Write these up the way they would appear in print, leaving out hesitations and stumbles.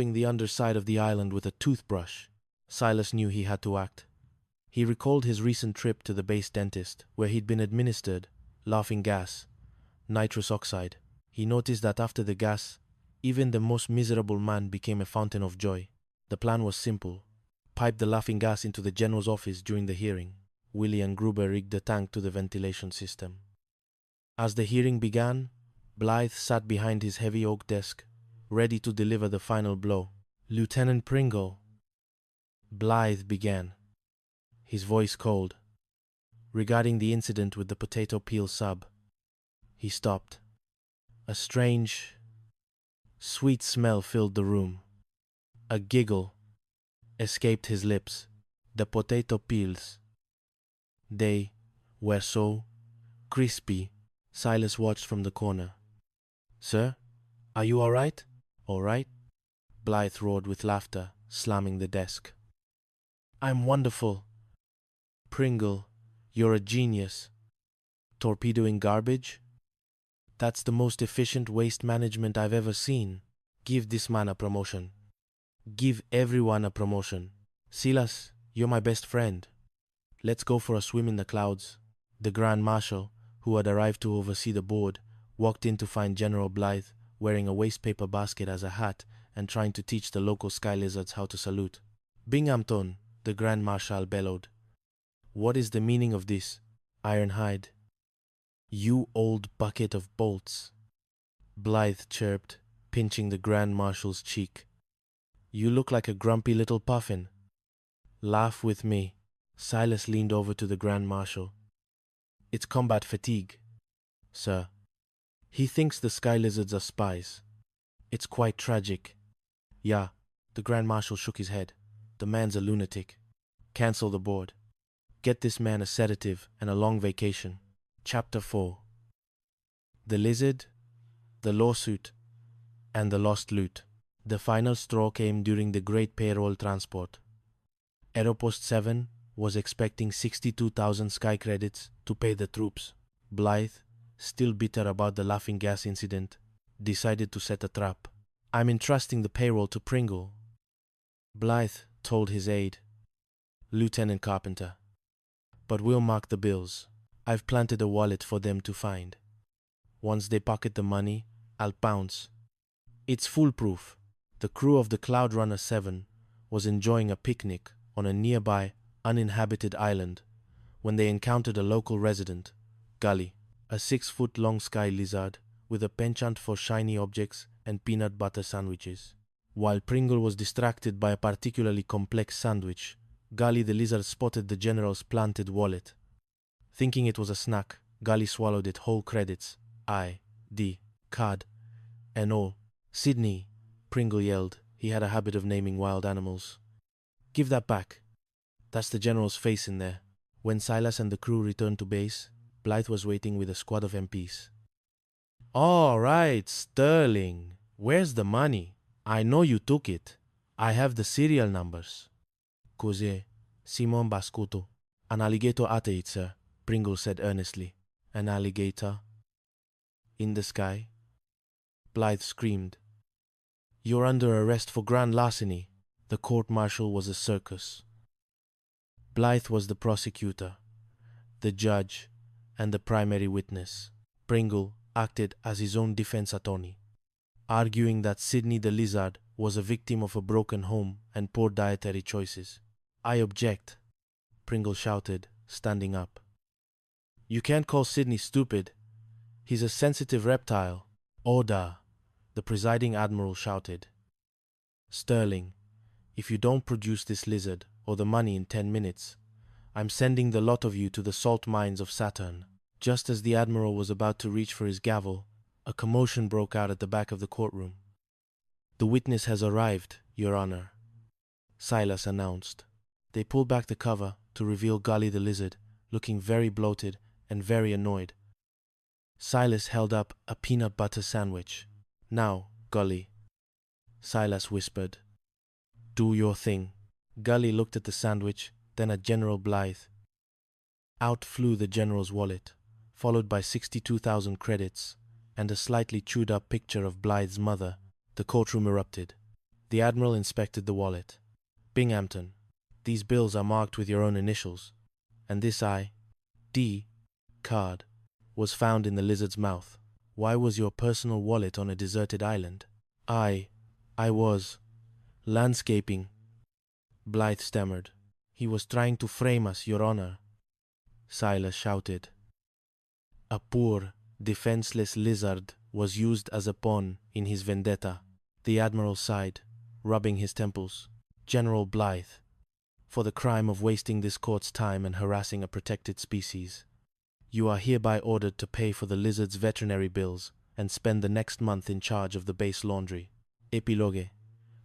the underside of the island with a toothbrush. Silas knew he had to act. He recalled his recent trip to the base dentist, where he'd been administered laughing gas, nitrous oxide. He noticed that after the gas, even the most miserable man became a fountain of joy. The plan was simple. Pipe the laughing gas into the general's office during the hearing. Willie and Gruber rigged the tank to the ventilation system. As the hearing began, Blythe sat behind his heavy oak desk, ready to deliver the final blow. "Lieutenant Pringle," Blythe began, his voice cold. "Regarding the incident with the potato peel sub." He stopped. A strange, sweet smell filled the room. A giggle escaped his lips. The potato peels. They were so crispy. Silas watched from the corner. "Sir, are you all right?" "All right?" Blythe roared with laughter, slamming the desk. "I'm wonderful. Pringle, you're a genius. Torpedoing garbage? That's the most efficient waste management I've ever seen. Give this man a promotion. Give everyone a promotion. Silas, you're my best friend. Let's go for a swim in the clouds." The Grand Marshal, who had arrived to oversee the board, walked in to find General Blythe wearing a waste paper basket as a hat and trying to teach the local sky lizards how to salute. "Binghamton," the Grand Marshal bellowed. "What is the meaning of this, Ironhide?" "You old bucket of bolts," Blythe chirped, pinching the Grand Marshal's cheek. "You look like a grumpy little puffin. Laugh with me." Silas leaned over to the Grand Marshal. "It's combat fatigue, sir. He thinks the sky lizards are spies. It's quite tragic." "Yeah," the Grand Marshal shook his head. "The man's a lunatic. Cancel the board. Get this man a sedative and a long vacation." Chapter 4. The Lizard, the Lawsuit, and the Lost Loot. The final straw came during the Great Payroll Transport. Aeropost 7 was expecting 62,000 sky credits to pay the troops. Blythe, still bitter about the laughing gas incident, decided to set a trap. "I'm entrusting the payroll to Pringle," Blythe told his aide, Lieutenant Carpenter. "But we'll mark the bills. I've planted a wallet for them to find. Once they pocket the money, I'll pounce. It's foolproof." The crew of the Cloud Runner 7 was enjoying a picnic on a nearby, uninhabited island when they encountered a local resident, Gully, a 6-foot-long sky lizard with a penchant for shiny objects and peanut butter sandwiches. While Pringle was distracted by a particularly complex sandwich, Gully the lizard spotted the general's planted wallet. Thinking it was a snack, Gully swallowed it whole credits, I.D., card, and all. "Sydney," Pringle yelled. He had a habit of naming wild animals. "Give that back. That's the general's face in there." When Silas and the crew returned to base, Blythe was waiting with a squad of MPs. "All right, Sterling. Where's the money? I know you took it. I have the serial numbers." "Cos'è? Simon Bascuto." "An alligator ate it, sir," Pringle said earnestly. "An alligator? In the sky?" Blythe screamed. "You're under arrest for grand larceny." The court-martial was a circus. Blythe was the prosecutor, the judge, and the primary witness. Pringle acted as his own defense attorney, arguing that Sydney the lizard was a victim of a broken home and poor dietary choices. "I object," Pringle shouted, standing up. "You can't call Sydney stupid. He's a sensitive reptile." "Order," the presiding admiral shouted. "Sterling, if you don't produce this lizard or the money in 10 minutes, I'm sending the lot of you to the salt mines of Saturn." Just as the admiral was about to reach for his gavel, a commotion broke out at the back of the courtroom. "The witness has arrived, Your Honor," Silas announced. They pulled back the cover to reveal Gully the lizard, looking very bloated and very annoyed. Silas held up a peanut butter sandwich. "Now, Gully," Silas whispered, "do your thing." Gully looked at the sandwich, then at General Blythe. Out flew the general's wallet, followed by 62,000 credits and a slightly chewed-up picture of Blythe's mother. The courtroom erupted. The Admiral inspected the wallet. Binghamton, these bills are marked with your own initials, and this I.D. card was found in the lizard's mouth. Why was your personal wallet on a deserted island? I was landscaping, Blythe stammered. He was trying to frame us, Your Honor, Silas shouted. A poor, defenseless lizard was used as a pawn in his vendetta. The Admiral sighed, rubbing his temples. General Blythe, for the crime of wasting this court's time and harassing a protected species, you are hereby ordered to pay for the lizard's veterinary bills and spend the next month in charge of the base laundry. Epilogue.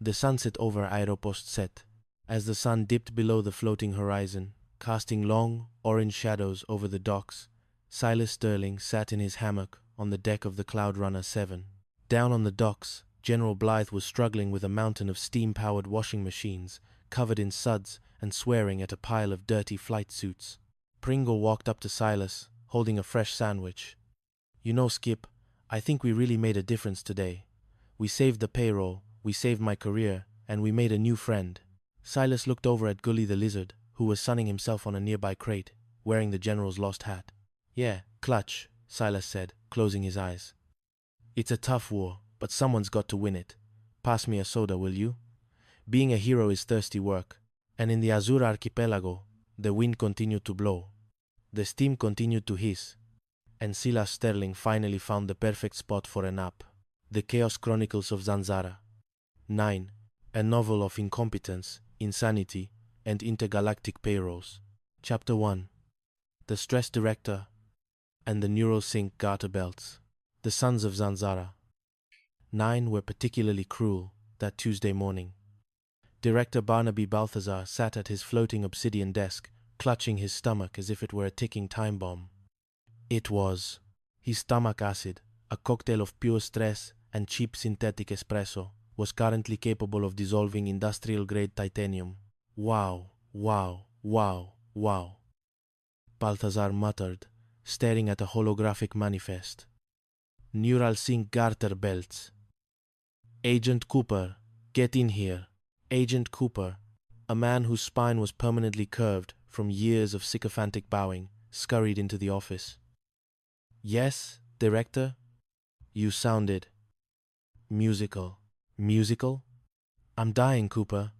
The sunset over Aeropost set. As the sun dipped below the floating horizon, casting long, orange shadows over the docks, Silas Sterling sat in his hammock on the deck of the Cloud Runner 7. Down on the docks, General Blythe was struggling with a mountain of steam-powered washing machines, covered in suds and swearing at a pile of dirty flight suits. Pringle walked up to Silas, holding a fresh sandwich. You know, Skip, I think we really made a difference today. We saved the payroll, we saved my career, and we made a new friend. Silas looked over at Gully the lizard, who was sunning himself on a nearby crate, wearing the General's lost hat. Yeah, clutch, Silas said, closing his eyes. It's a tough war, but someone's got to win it. Pass me a soda, will you? Being a hero is thirsty work, and in the Azure archipelago, the wind continued to blow. The steam continued to hiss, and Silas Sterling finally found the perfect spot for a nap. The Chaos Chronicles of Zanzara. 9. A novel of incompetence, insanity, and intergalactic payrolls. Chapter 1. The Stress Director and the Neurosync Garter Belts. The Sons of Zanzara. 9 were particularly cruel that Tuesday morning. Director Barnaby Balthazar sat at his floating obsidian desk, clutching his stomach as if it were a ticking time bomb. It was his stomach acid, a cocktail of pure stress and cheap synthetic espresso, was currently capable of dissolving industrial-grade titanium. Wow, wow, wow, wow, Balthazar muttered, staring at a holographic manifest. Neural sync garter belts. Agent Cooper, get in here. Agent Cooper, a man whose spine was permanently curved from years of sycophantic bowing, scurried into the office. Yes, Director? You sounded musical. Musical? I'm dying, Cooper.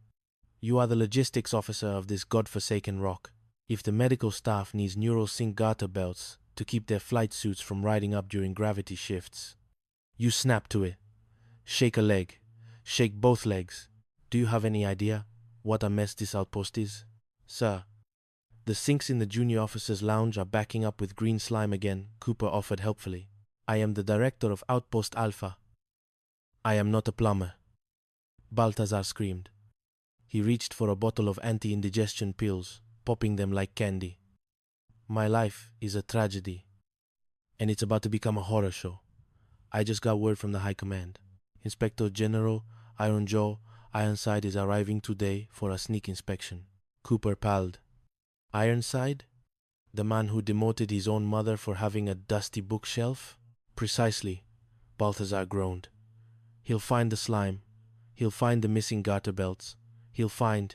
You are the logistics officer of this godforsaken rock. If the medical staff needs neural sync garter belts to keep their flight suits from riding up during gravity shifts, you snap to it. Shake a leg. Shake both legs. Do you have any idea what a mess this outpost is? Sir, the sinks in the junior officers' lounge are backing up with green slime again, Cooper offered helpfully. I am the director of Outpost Alpha. I am not a plumber. Balthazar screamed. He reached for a bottle of anti-indigestion pills, popping them like candy. My life is a tragedy, and it's about to become a horror show. I just got word from the High Command. Inspector General Iron Joe Ironside is arriving today for a sneak inspection. Cooper palled. Ironside? The man who demoted his own mother for having a dusty bookshelf? Precisely, Balthazar groaned. He'll find the slime. He'll find the missing garter belts. He'll find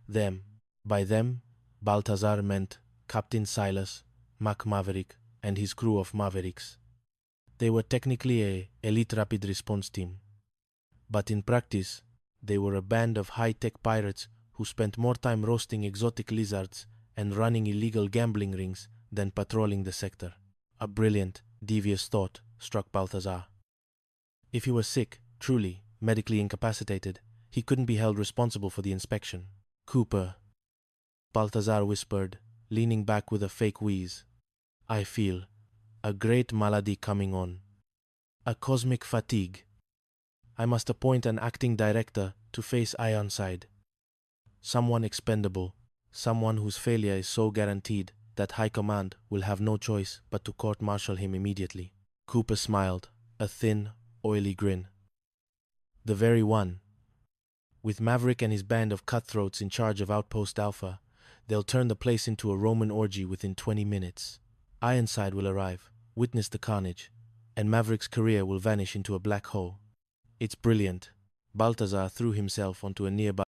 them. By them, Balthazar meant Captain Silas, Mac Maverick, and his crew of Mavericks. They were technically an elite rapid response team, but in practice, they were a band of high-tech pirates who spent more time roasting exotic lizards and running illegal gambling rings than patrolling the sector. A brilliant, devious thought struck Balthazar. If he was sick, truly, medically incapacitated, he couldn't be held responsible for the inspection. Cooper, Balthazar whispered, leaning back with a fake wheeze. I feel a great malady coming on. A cosmic fatigue. I must appoint an acting director to face Ironside. Someone expendable, someone whose failure is so guaranteed that High Command will have no choice but to court-martial him immediately. Cooper smiled, a thin, oily grin. The very one. With Maverick and his band of cutthroats in charge of Outpost Alpha, they'll turn the place into a Roman orgy within 20 minutes. Ironside will arrive, witness the carnage, and Maverick's career will vanish into a black hole. It's brilliant, Balthazar threw himself onto a nearby